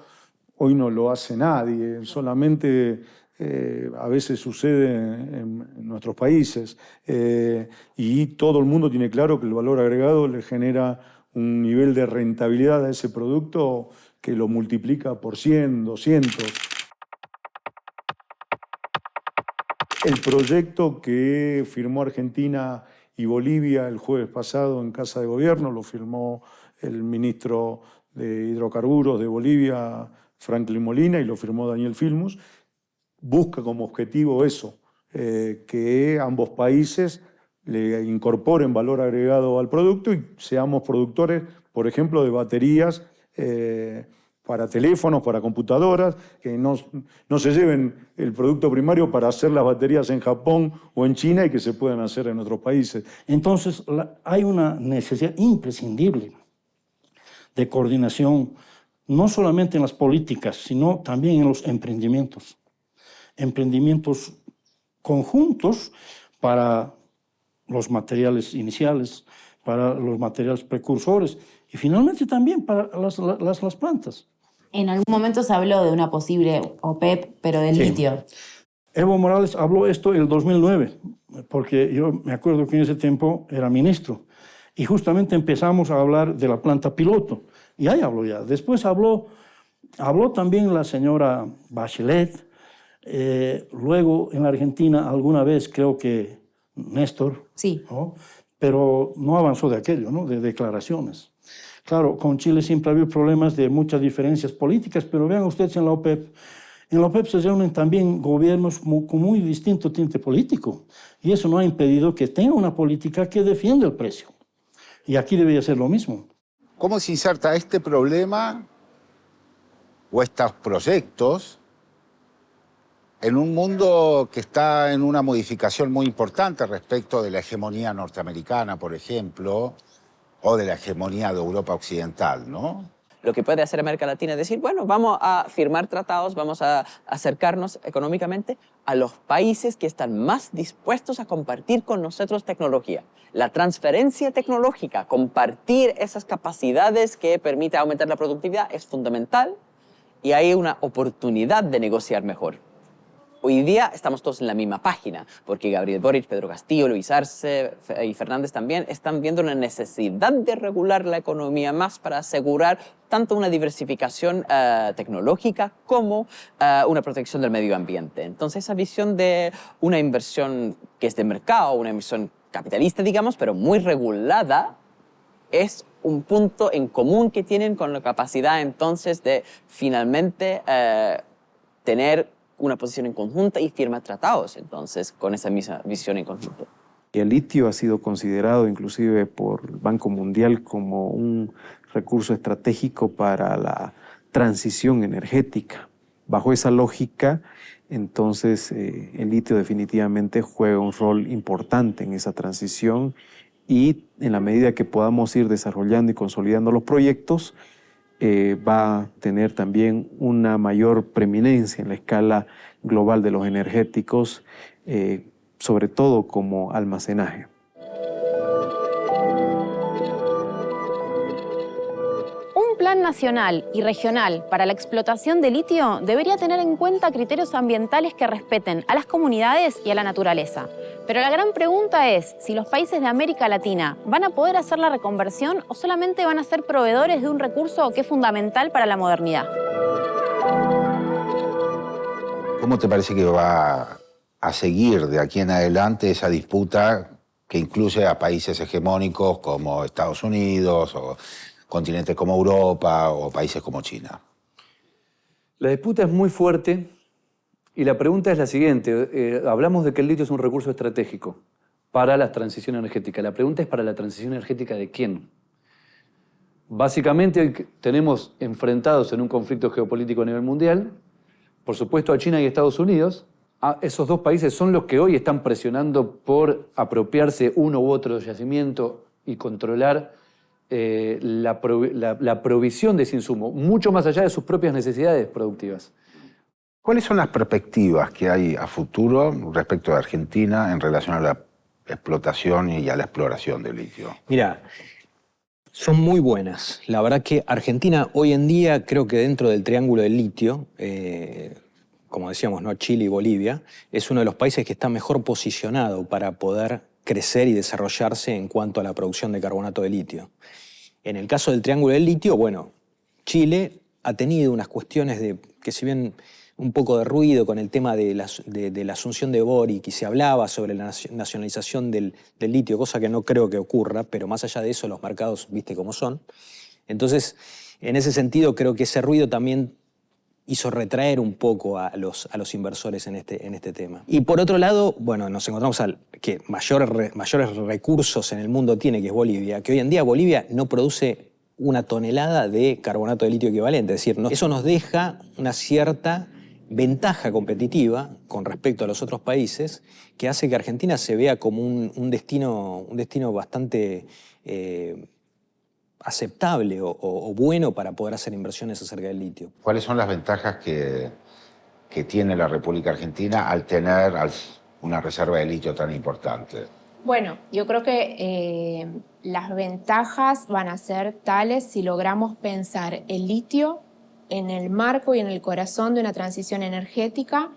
hoy no lo hace nadie. Solamente a veces sucede en nuestros países y todo el mundo tiene claro que el valor agregado le genera un nivel de rentabilidad a ese producto que lo multiplica por 100, 200. El proyecto que firmó Argentina y Bolivia el jueves pasado en Casa de Gobierno, lo firmó el ministro de Hidrocarburos de Bolivia, Franklin Molina, y lo firmó Daniel Filmus, busca como objetivo eso, que ambos países le incorporen valor agregado al producto y seamos productores, por ejemplo, de baterías para teléfonos, para computadoras, que no se lleven el producto primario para hacer las baterías en Japón o en China y que se puedan hacer en otros países. Entonces, hay una necesidad imprescindible de coordinación, no solamente en las políticas, sino también en los emprendimientos. Emprendimientos conjuntos para los materiales iniciales, para los materiales precursores y finalmente también para las plantas. En algún momento se habló de una posible OPEP, pero del litio. Evo Morales habló esto en el 2009, porque yo me acuerdo que en ese tiempo era ministro. Y justamente empezamos a hablar de la planta piloto. Y ahí habló ya. Después habló también la señora Bachelet. Luego en la Argentina alguna vez creo que Néstor. Sí. ¿No? Pero no avanzó de aquello, ¿no? De declaraciones. Claro, con Chile siempre ha habido problemas de muchas diferencias políticas, pero vean ustedes en la OPEP. En la OPEP se reúnen también gobiernos con muy distinto tinte político. Y eso no ha impedido que tenga una política que defienda el precio. Y aquí debería ser lo mismo. ¿Cómo se inserta este problema o estos proyectos en un mundo que está en una modificación muy importante respecto de la hegemonía norteamericana, por ejemplo, o de la hegemonía de Europa Occidental, ¿no? Lo que puede hacer América Latina es decir, bueno, vamos a firmar tratados, vamos a acercarnos económicamente a los países que están más dispuestos a compartir con nosotros tecnología. La transferencia tecnológica, compartir esas capacidades que permite aumentar la productividad es fundamental y hay una oportunidad de negociar mejor. Hoy día estamos todos en la misma página, porque Gabriel Boric, Pedro Castillo, Luis Arce y Fernández también están viendo la necesidad de regular la economía más para asegurar tanto una diversificación tecnológica como una protección del medio ambiente. Entonces esa visión de una inversión que es de mercado, una inversión capitalista, digamos, pero muy regulada, es un punto en común que tienen con la capacidad entonces de finalmente tener una posición en conjunta y firmar tratados, entonces, con esa misma visión en conjunto. El litio ha sido considerado inclusive por el Banco Mundial como un recurso estratégico para la transición energética. Bajo esa lógica, entonces, el litio definitivamente juega un rol importante en esa transición y en la medida que podamos ir desarrollando y consolidando los proyectos, va a tener también una mayor preeminencia en la escala global de los energéticos, sobre todo como almacenaje. Un plan nacional y regional para la explotación de litio debería tener en cuenta criterios ambientales que respeten a las comunidades y a la naturaleza. Pero la gran pregunta es si los países de América Latina van a poder hacer la reconversión o solamente van a ser proveedores de un recurso que es fundamental para la modernidad. ¿Cómo te parece que va a seguir de aquí en adelante esa disputa que incluye a países hegemónicos como Estados Unidos o continentes como Europa o países como China? La disputa es muy fuerte y la pregunta es la siguiente. Hablamos de que el litio es un recurso estratégico para la transición energética. La pregunta es, ¿para la transición energética de quién? Básicamente tenemos enfrentados en un conflicto geopolítico a nivel mundial, por supuesto a China y a Estados Unidos. Esos dos países son los que hoy están presionando por apropiarse uno u otro yacimiento y controlar la provisión de ese insumo, mucho más allá de sus propias necesidades productivas. ¿Cuáles son las perspectivas que hay a futuro respecto de Argentina en relación a la explotación y a la exploración del litio? Mira, son muy buenas. La verdad que Argentina hoy en día, creo que dentro del triángulo del litio, como decíamos, ¿no? Chile y Bolivia, es uno de los países que está mejor posicionado para poder crecer y desarrollarse en cuanto a la producción de carbonato de litio. En el caso del triángulo del litio, bueno, Chile ha tenido unas cuestiones que si bien un poco de ruido con el tema de la asunción de Boric y se hablaba sobre la nacionalización del litio, cosa que no creo que ocurra, pero más allá de eso los mercados, viste cómo son. Entonces, en ese sentido, creo que ese ruido también hizo retraer un poco a los inversores en este tema. Y por otro lado, bueno, nos encontramos que mayores recursos en el mundo tiene, que es Bolivia, que hoy en día Bolivia no produce una tonelada de carbonato de litio equivalente. Es decir, eso nos deja una cierta ventaja competitiva con respecto a los otros países que hace que Argentina se vea como un destino bastante aceptable o bueno para poder hacer inversiones acerca del litio. ¿Cuáles son las ventajas que tiene la República Argentina al tener una reserva de litio tan importante? Bueno, yo creo que las ventajas van a ser tales si logramos pensar el litio en el marco y en el corazón de una transición energética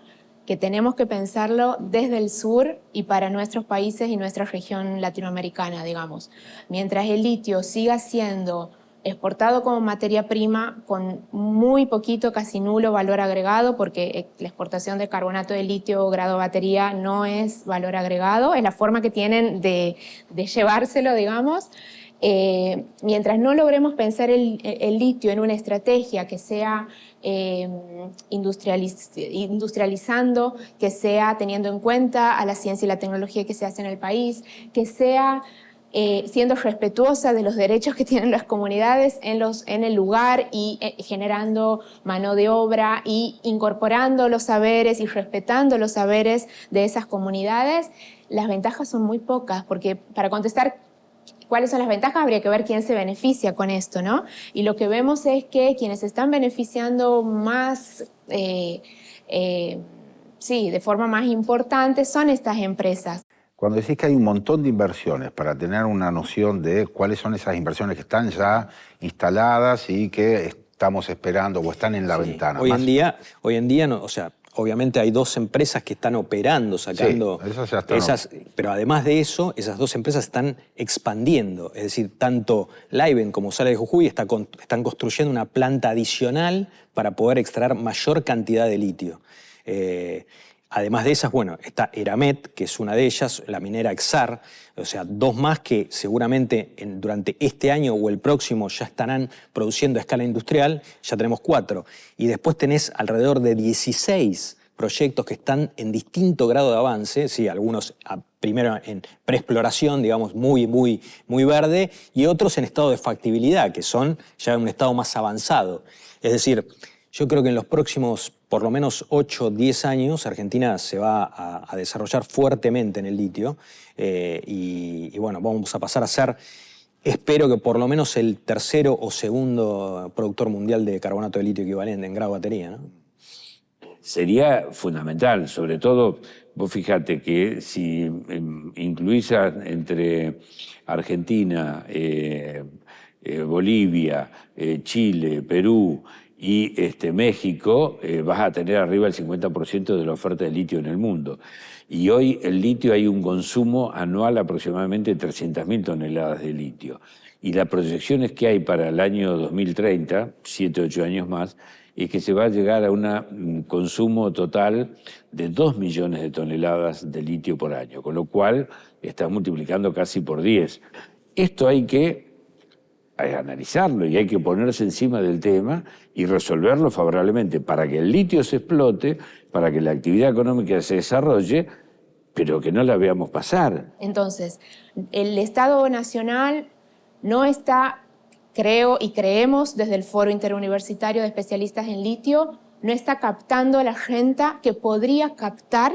que tenemos que pensarlo desde el sur y para nuestros países y nuestra región latinoamericana, digamos. Mientras el litio siga siendo exportado como materia prima con muy poquito, casi nulo valor agregado, porque la exportación de carbonato de litio grado batería no es valor agregado, es la forma que tienen de llevárselo, digamos. Mientras no logremos pensar el litio en una estrategia que sea industrializando, que sea teniendo en cuenta a la ciencia y la tecnología que se hace en el país, que sea siendo respetuosa de los derechos que tienen las comunidades en el lugar y generando mano de obra y incorporando los saberes y respetando los saberes de esas comunidades, las ventajas son muy pocas, porque para contestar cuáles son las ventajas habría que ver quién se beneficia con esto, ¿no? Y lo que vemos es que quienes se están beneficiando más, de forma más importante son estas empresas. Cuando decís que hay un montón de inversiones, para tener una noción de cuáles son esas inversiones que están ya instaladas y que estamos esperando o están en la ventana. Hoy en día no, o sea, obviamente hay dos empresas que están operando, sacando esas, pero además de eso, esas dos empresas están expandiendo. Es decir, tanto Livent como Sales de Jujuy están construyendo una planta adicional para poder extraer mayor cantidad de litio. Además de esas, bueno, está Eramet, que es una de ellas, la minera Exar, o sea, dos más que seguramente durante este año o el próximo ya estarán produciendo a escala industrial, ya tenemos 4. Y después tenés alrededor de 16 proyectos que están en distinto grado de avance, sí, algunos primero en preexploración, digamos, muy verde, y otros en estado de factibilidad, que son ya en un estado más avanzado. Es decir, yo creo que en los próximos, por lo menos 8 o 10 años, Argentina se va a desarrollar fuertemente en el litio y bueno, vamos a pasar a ser, espero que por lo menos el tercero o segundo productor mundial de carbonato de litio equivalente en grado batería, ¿no? Sería fundamental, sobre todo, vos fíjate que si incluís entre Argentina, Bolivia, Chile, Perú y México, vas a tener arriba el 50% de la oferta de litio en el mundo. Y hoy el litio hay un consumo anual aproximadamente de 300.000 toneladas de litio. Y las proyecciones que hay para el año 2030, 7 o 8 años más, es que se va a llegar a un consumo total de 2 millones de toneladas de litio por año, con lo cual está multiplicando casi por 10. Esto hay que analizarlo y hay que ponerse encima del tema y resolverlo favorablemente para que el litio se explote, para que la actividad económica se desarrolle, pero que no la veamos pasar. Entonces, el Estado Nacional no está, creo y creemos desde el Foro Interuniversitario de Especialistas en Litio, no está captando la renta que podría captar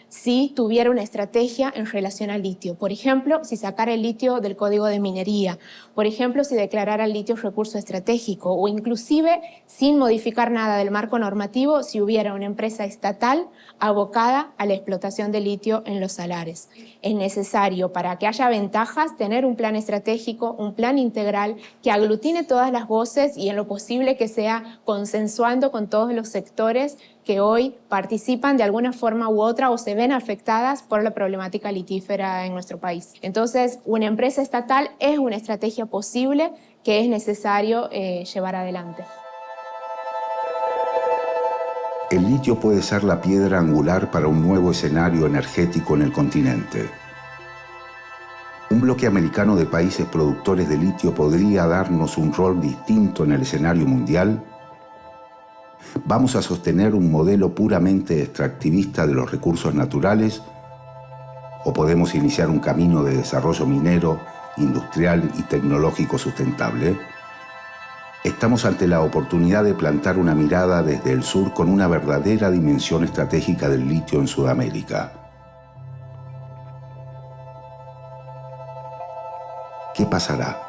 si tuviera una estrategia en relación al litio. Por ejemplo, si sacara el litio del Código de Minería, por ejemplo, si declarara el litio recurso estratégico o inclusive sin modificar nada del marco normativo si hubiera una empresa estatal abocada a la explotación de litio en los salares. Es necesario, para que haya ventajas, tener un plan estratégico, un plan integral que aglutine todas las voces y en lo posible que sea consensuando con todos los sectores que hoy participan de alguna forma u otra o se ven afectadas por la problemática litífera en nuestro país. Entonces, una empresa estatal es una estrategia posible que es necesario llevar adelante. El litio puede ser la piedra angular para un nuevo escenario energético en el continente. Un bloque americano de países productores de litio podría darnos un rol distinto en el escenario mundial. ¿Vamos a sostener un modelo puramente extractivista de los recursos naturales? ¿O podemos iniciar un camino de desarrollo minero, industrial y tecnológico sustentable? Estamos ante la oportunidad de plantar una mirada desde el sur con una verdadera dimensión estratégica del litio en Sudamérica. ¿Qué pasará?